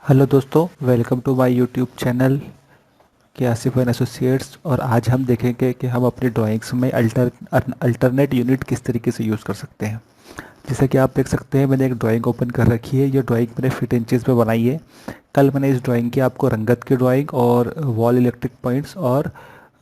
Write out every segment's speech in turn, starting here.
Hello दोस्तों, welcome to my YouTube channel के Asif and associates. और आज हम देखेंगे कि हम अपनी ड्राइंग्स में अल्टरनेट यूनिट किस तरीके से यूज़ कर सकते हैं। जैसा कि आप देख सकते हैं, मैंने एक ड्राइंग ओपन कर रखी है। ये ड्राइंग मैंने फिट इंचेस में बनाई है। कल मैंने इस ड्राइंग की आपको रंगत की ड्राइंग और वॉल इलेक्ट्रिक पॉइंट्स और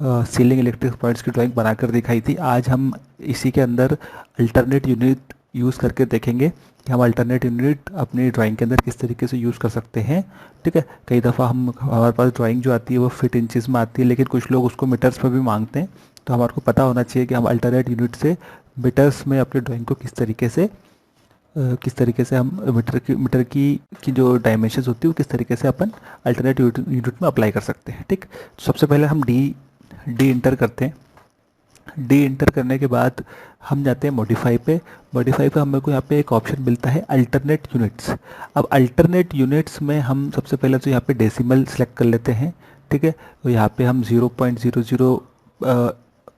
सीलिंग इलेक्ट्रिक पॉइंट्स की ड्राइंग बनाकर दिखाई थी। आज हम इसी के अंदर अल्टरनेट यूनिट यूज़ करके देखेंगे कि हम अल्टरनेट यूनिट अपनी ड्राइंग के अंदर किस तरीके से यूज़ कर सकते हैं। ठीक है, कई दफ़ा हमारे पास ड्राइंग जो आती है वो फिट इंचेस में आती है, लेकिन कुछ लोग उसको मीटर्स में भी मांगते हैं। तो हमारे को पता होना चाहिए कि हम अल्टरनेट यूनिट से मीटर्स में अपनी ड्राइंग को किस तरीके से हम मीटर की जो डायमेंशंस होती है वो किस तरीके से अपन अल्टरनेट यूनिट में अप्लाई कर सकते हैं। ठीक, तो सबसे पहले हम डी इंटर करते हैं। डी इंटर करने के बाद हम जाते हैं मॉडिफाई पे। मॉडिफाई पे हमें को यहाँ पे एक ऑप्शन मिलता है अल्टरनेट यूनिट्स। अब अल्टरनेट यूनिट्स में हम सबसे पहले तो यहाँ पे डेसिमल सेलेक्ट कर लेते हैं। ठीक है, तो यहाँ पे हम 0.00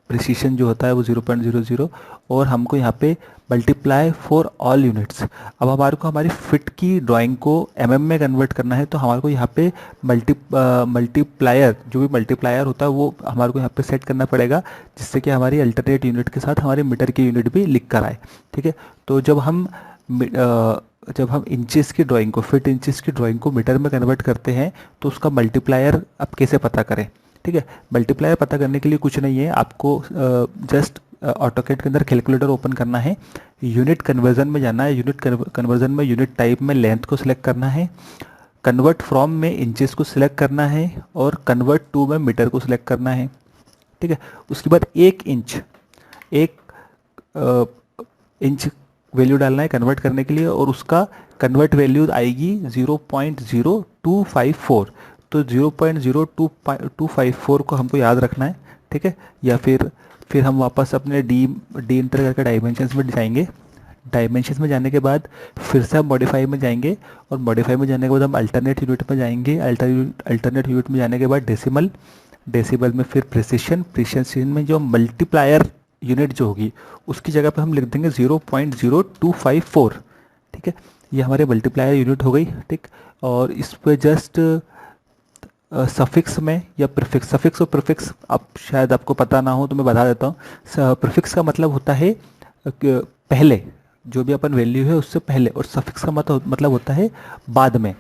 प्रिसीशन जो होता है वो 0.00, और हमको यहाँ पे मल्टीप्लाई फॉर ऑल यूनिट्स। अब हमारे को हमारी फिट की ड्राइंग को एमएम में कन्वर्ट करना है, तो हमारे को यहाँ पे मल्टीप्लायर जो भी मल्टीप्लायर होता है वो हमारे को यहाँ पे सेट करना पड़ेगा, जिससे कि हमारी अल्टरनेट यूनिट के साथ हमारे मीटर की यूनिट भी लिख कर आए। ठीक है, तो जब हम इंचेस की ड्राइंग को फिट इंचेस की ड्राइंग को मीटर में कन्वर्ट करते हैं तो उसका मल्टीप्लायर अब कैसे पता करें। ठीक है, मल्टीप्लायर पता करने के लिए कुछ नहीं है, आपको जस्ट ऑटोकैड के अंदर कैलकुलेटर ओपन करना है, यूनिट कन्वर्जन में जाना है। यूनिट कन्वर्जन में यूनिट टाइप में लेंथ को सिलेक्ट करना है, कन्वर्ट फ्रॉम में इंचेस को सिलेक्ट करना है, और कन्वर्ट टू में मीटर को सिलेक्ट करना है। ठीक है, उसके बाद एक इंच वैल्यू डालना है कन्वर्ट करने के लिए, और उसका कन्वर्ट वैल्यू आएगी 0.0254। तो 0.0254 को हमको याद रखना है। ठीक है, या फिर हम वापस अपने डी इंटर करके डायमेंशंस में जाएंगे। डायमेंशंस में जाने के बाद फिर से हम मॉडिफाई में जाएंगे, और मॉडिफाई में जाने के बाद हम अल्टरनेट यूनिट में जाएंगे। अल्टरनेट यूनिट में जाने के बाद डेसिमल में फिर प्रिसीशन में जो मल्टीप्लायर यूनिट जो होगी उसकी जगह पे हम लिख देंगे 0.0254। ठीक है, ये हमारे मल्टीप्लायर यूनिट हो गई। ठीक, और इस पे जस्ट सफिक्स में या प्रीफिक्स, सफिक्स और प्रीफिक्स आप शायद आपको पता ना हो तो मैं बता देता हूँ। प्रीफिक्स का मतलब होता है पहले, जो भी अपन वैल्यू है उससे पहले, और सफिक्स का मतलब होता है बाद में।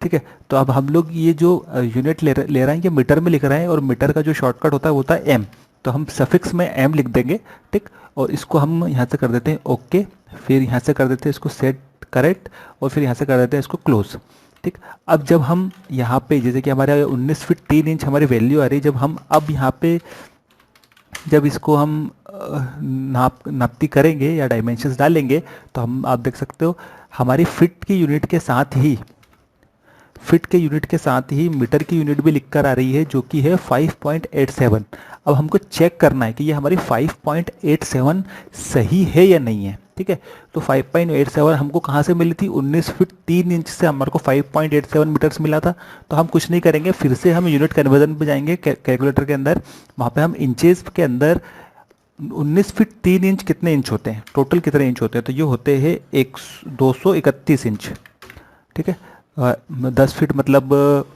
ठीक है, तो अब हम लोग ये जो यूनिट ले रहे हैं ये मीटर में लिख रहे हैं, और मीटर का जो शॉर्टकट होता है वो होता है एम। तो हम सफिक्स में एम लिख देंगे। ठीक, और इसको हम यहाँ से कर देते हैं ओके, फिर यहाँ से कर देते हैं इसको सेट करेक्ट, और फिर यहाँ से कर देते हैं इसको क्लोज। ठीक, अब जब हम यहाँ पे जैसे कि हमारे 19 फीट 3 इंच हमारी वैल्यू आ रही है, जब हम अब यहाँ पे जब इसको हम नापती करेंगे या डायमेंशंस डालेंगे, तो हम आप देख सकते हो हमारी फिट की यूनिट के साथ ही मीटर की यूनिट भी लिख कर आ रही है, जो कि है 5.87। अब हमको चेक करना है कि ये हमारी 5.87 सही है या नहीं है। ठीक है, तो 5.87 हमको कहाँ से मिली थी, 19 फीट 3 इंच से हमारे को 5.87 मीटर्स मिला था। तो हम कुछ नहीं करेंगे, फिर से हम यूनिट कन्वर्जन पे जाएंगे कैलकुलेटर के अंदर। वहाँ पे हम इंचेस के अंदर 19 फीट 3 इंच कितने इंच होते हैं, टोटल कितने इंच होते हैं, तो ये होते हैं 231 इंच। ठीक है, 10 फीट मतलब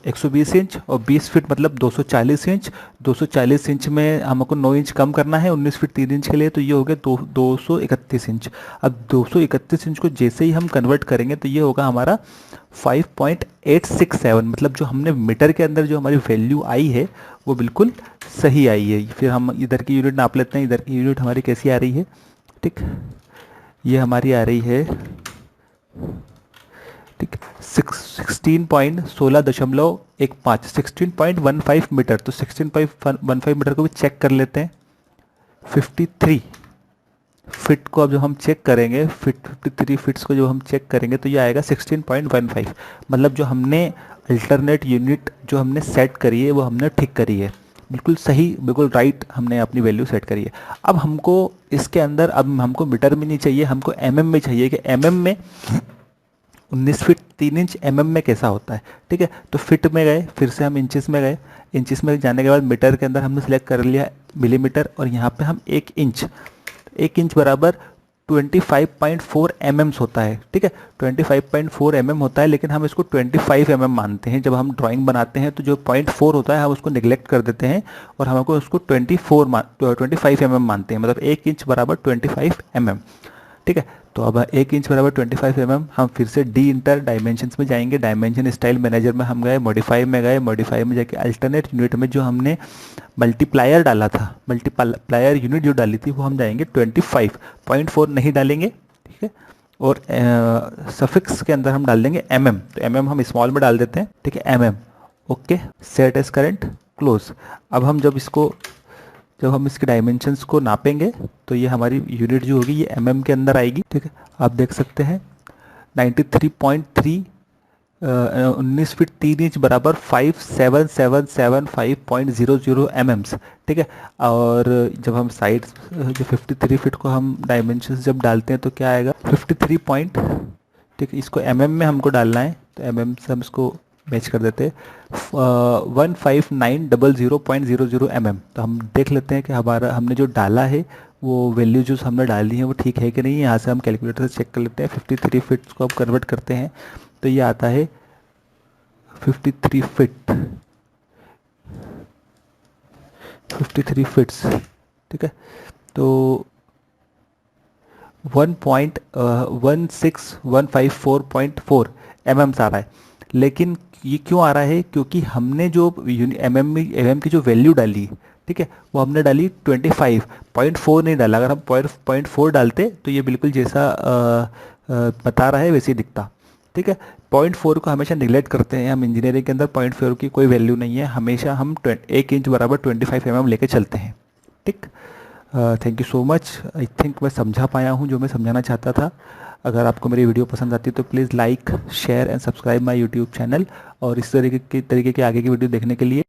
120 इंच, और 20 फीट मतलब 240 इंच। 240 इंच में हमको 9 इंच कम करना है 19 फीट 3 इंच के लिए, तो ये हो गया 231 इंच। अब 231 इंच को जैसे ही हम कन्वर्ट करेंगे तो ये होगा हमारा 5.867, मतलब जो हमने मीटर के अंदर जो हमारी वैल्यू आई है वो बिल्कुल सही आई है। फिर हम इधर की यूनिट नाप लेते हैं, इधर की यूनिट हमारी कैसी आ रही है। ठीक, ये हमारी आ रही है, ठीक, 16.15 मीटर। तो 16.15 मीटर को भी चेक कर लेते हैं। 53 फिट को अब जब हम चेक करेंगे, 53 फिट्स को जब हम चेक करेंगे तो ये आएगा 16.15। मतलब जो हमने अल्टरनेट यूनिट जो हमने सेट करी है वो हमने ठीक करी है, बिल्कुल सही, बिल्कुल राइट हमने अपनी वैल्यू सेट करी है। अब हमको इसके अंदर, अब हमको मीटर में नहीं चाहिए, हमको एमएम में चाहिए कि एमएम में 19 फीट 3 इंच एमएम में कैसा होता है। ठीक है, तो फिट में गए, फिर से हम इंचेस में गए। इंचेस में जाने के बाद मीटर के अंदर हमने सेलेक्ट कर लिया मिलीमीटर, और यहाँ पे हम 1 इंच बराबर 25.4 mm होता है, ठीक है, 25.4 mm होता है, लेकिन हम इसको 25 mm मानते हैं। जब हम ड्राइंग बनाते हैं तो जो 0.4 होता है हम उसको निगलेक्ट कर देते हैं और हमको उसको 25 mm मानते हैं, मतलब 1 इंच बराबर 25 mm, ठीक है। तो अब 1 इंच बराबर 25 mm, हम फिर से डी इंटर डायमेंशंस में जाएंगे, डायमेंशन स्टाइल मैनेजर में हम गए, मॉडिफाई में गए, मॉडिफाई में जाके अल्टरनेट यूनिट में जो हमने मल्टीप्लायर डाला था, मल्टीप्लायर यूनिट जो डाली थी वो हम जाएंगे 25.4 नहीं डालेंगे, ठीक है। और सफिक्स के अंदर हम डाल देंगे mm, तो mm हम स्मॉल में डाल देते हैं, ठीक है, mm। Okay, set as current, close. अब हम जब हम इसके डायमेंशंस को नापेंगे तो ये हमारी यूनिट जो होगी ये mm के अंदर आएगी, ठीक है। आप देख सकते हैं 93.3 19 फीट 3 इंच बराबर 577775.00 mm, ठीक है। और जब हम साइड जो 53 फीट को हम डायमेंशंस जब डालते हैं तो क्या आएगा 53 पॉइंट, ठीक है, इसको mm में हमको डालना है तो mm से हम इसको मैच कर देते हैं 15900.00 mm। तो हम देख लेते हैं कि हमने जो डाला है वो वैल्यू जो हमने डाली है वो ठीक है कि नहीं। यहाँ से हम कैलकुलेटर से चेक कर लेते हैं, 53 फीट को अब कन्वर्ट करते हैं तो ये आता है 53 फीट्स, ठीक है। तो 1.16154.4 mm आ रहा है, लेकिन ये क्यों आ रहा है, क्योंकि हमने जो mm की जो वैल्यू डाली, ठीक है, वो हमने डाली 25.4 नहीं डाला। अगर हम 0.4 डालते तो ये बिल्कुल जैसा बता रहा है वैसे ही दिखता, ठीक है। 0.4 को हमेशा निगलेक्ट करते हैं हम इंजीनियरिंग के अंदर, 0.4 की कोई वैल्यू नहीं है, हमेशा हम 1 इंच बराबर 25 mm लेके चलते हैं, ठीक। Thank you so much. I think मैं समझा पाया हूँ जो मैं समझाना चाहता था। अगर आपको मेरी वीडियो पसंद आती है तो please like, share and subscribe my YouTube channel, और इस तरीके के आगे की वीडियो देखने के लिए